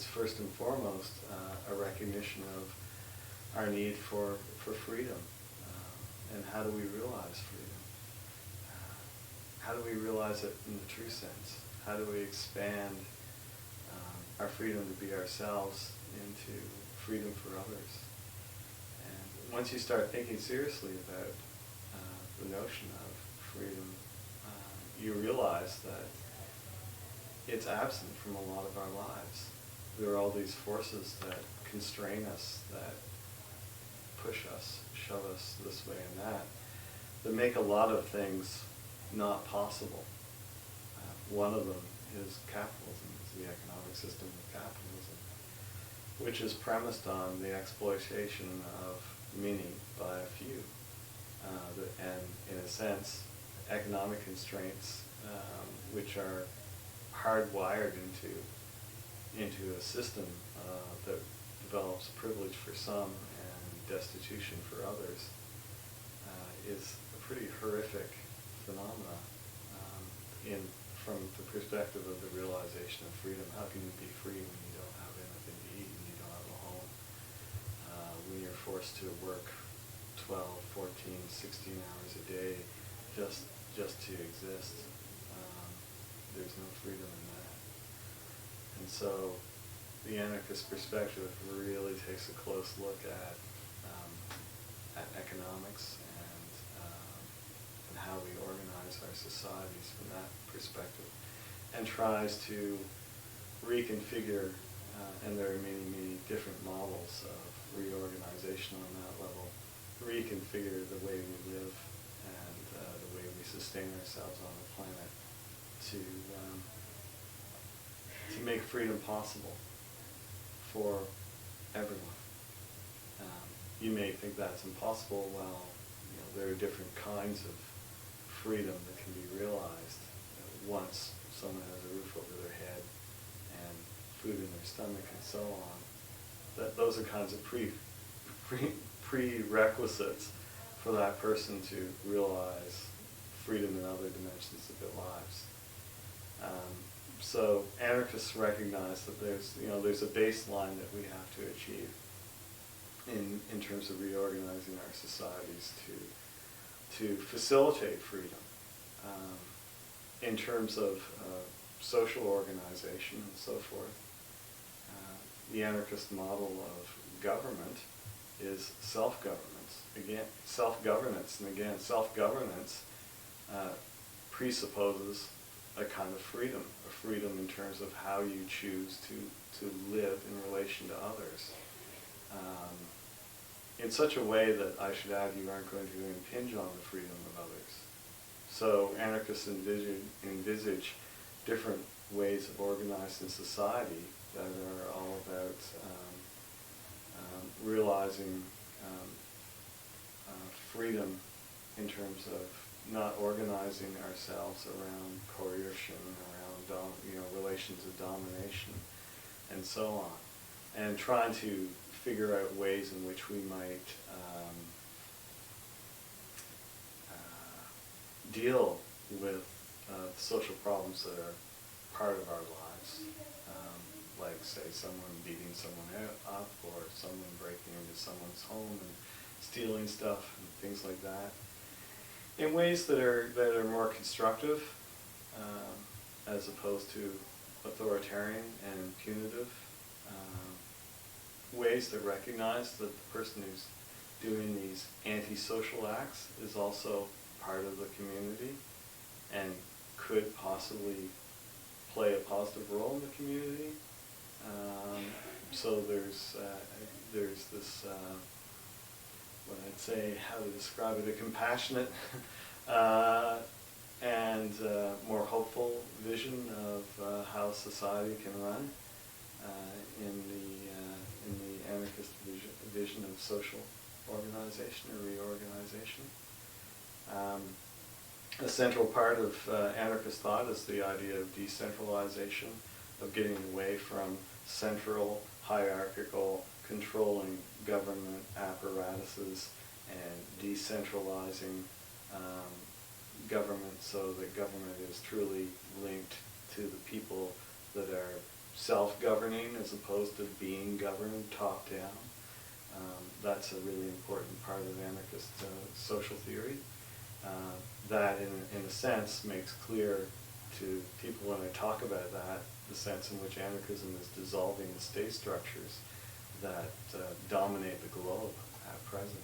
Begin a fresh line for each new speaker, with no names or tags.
it's first and foremost a recognition of our need for freedom. And how do we realize freedom? How do we realize it in the true sense? How do we expand our freedom to be ourselves into freedom for others? And once you start thinking seriously about the notion of freedom, you realize that it's absent from a lot of our lives. There are all these forces that constrain us, that push us, shove us this way and that make a lot of things not possible. One of them is capitalism, is the economic system of capitalism, which is premised on the exploitation of many by a few. And in a sense, economic constraints which are hardwired into a system that develops privilege for some and destitution for others is a pretty horrific phenomena from the perspective of the realization of freedom. How can you be free when you don't have anything to eat and you don't have a home? When you're forced to work 12, 14, 16 hours a day just to exist, there's no freedom in that. And so the anarchist perspective really takes a close look at economics and how we organize our societies from that perspective, and tries to reconfigure, and there are many, many different models of reorganization on that level, reconfigure the way we live and the way we sustain ourselves on the planet to make freedom possible for everyone. You may think that's impossible. Well, there are different kinds of freedom that can be realized once someone has a roof over their head and food in their stomach and so on. Those are kinds of prerequisites for that person to realize freedom in other dimensions of their lives. So anarchists recognize that there's a baseline that we have to achieve in terms of reorganizing our societies to facilitate freedom. In terms of social organization and so forth, the anarchist model of government is self-governance. Again, self-governance, and again, self-governance presupposes a kind of freedom, a freedom in terms of how you choose to live in relation to others. In such a way that, I should add, you aren't going to impinge on the freedom of others. So anarchists envisage different ways of organizing society that are all about realizing freedom in terms of not organizing ourselves around coercion, around relations of domination, and so on, and trying to figure out ways in which we might deal with social problems that are part of our lives, like, say, someone beating someone up, or someone breaking into someone's home and stealing stuff and things like that, in ways that are more constructive, as opposed to authoritarian and punitive, ways that recognize that the person who's doing these antisocial acts is also part of the community and could possibly play a positive role in the community. So there's this, what I'd say, how to describe it, a compassionate and more hopeful vision of how society can run in the anarchist vision of social organization or reorganization. A central part of anarchist thought is the idea of decentralization, of getting away from central, hierarchical, controlling government apparatuses and decentralizing government so that government is truly linked to the people that are self-governing as opposed to being governed top-down. That's a really important part of anarchist social theory. That, in a sense, makes clear to people when they talk about that, the sense in which anarchism is dissolving the state structures that dominate the globe at present.